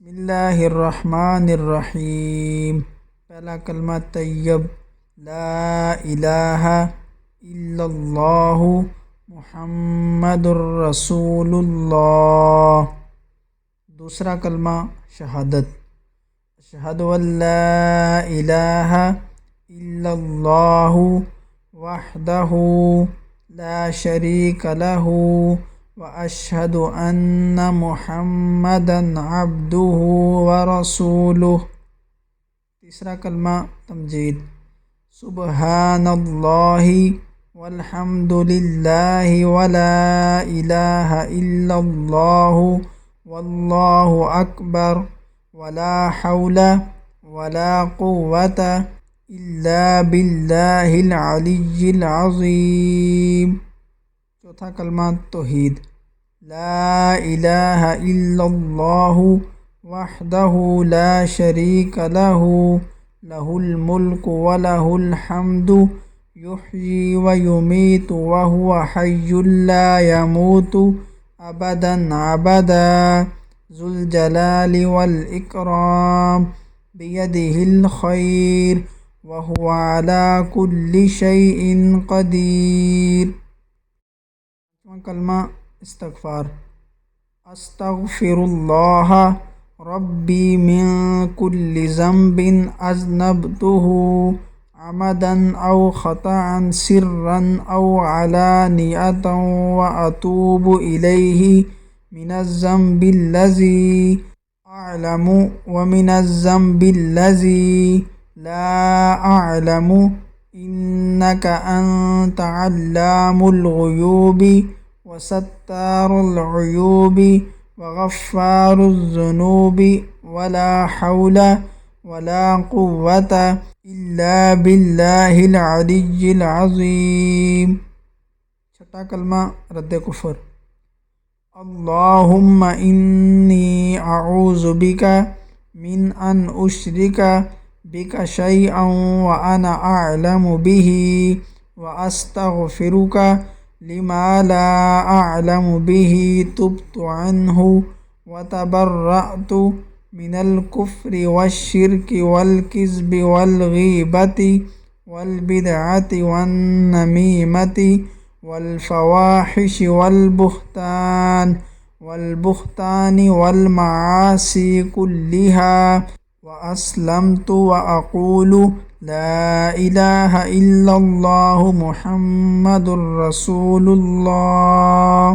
بسم اللہ الرحمن الرحیم۔ پہلا کلمہ طیب، لا الہ الا اللہ محمد الرسول اللہ۔ دوسرا کلمہ شہادت، اشہد ان لا الہ الا اللہ وحدہ لا شریک لہ واشہد ان محمدا عبدہ ورسولہ۔ تیسرا کلمہ تمجید، سبحان اللہ والحمد للہ ولا الہ الا اللہ واللہ اکبر ولا حول ولا قوة الا باللہ العلی العظیم۔ چوتھا کلمہ توحید، لا الہ الا اللہ وحدہ لا شریک لہ لہ الملک ولہ الحمد یحیی ویمیت وہو حی لا یموت ابدا ابدا ذو الجلال والاکرام بیدہ الخیر وہو علی کل شیء قدیر۔ کلمہ استغفار، استغفر اللہ ربی من کل ذنب اذنبتہ عمدا او خطأ سرا او علانیۃ واتوب الیہ من الذنب الذی اعلم ومن الذنب الذی لا اعلم انک انت علام الغیوب وستار العیوب وغفار الذنوب ولا حول ولا قوة الا باللہ العلی العظیم۔ چھٹا کلمہ رد کفر، اللہم انی اعوذ بک من ان اشرک بک شیئا وانا اعلم بہ واستغفرک لما لا اعلم بہ تبت عنہ وتبرأت من الکفر والشرک والکذب والغیبۃ والبدعۃ والنمیمۃ والفواحش والبہتان والمعاصی کلها واسلمت واقول لا الہ الا اللہ محمد الرسول اللہ۔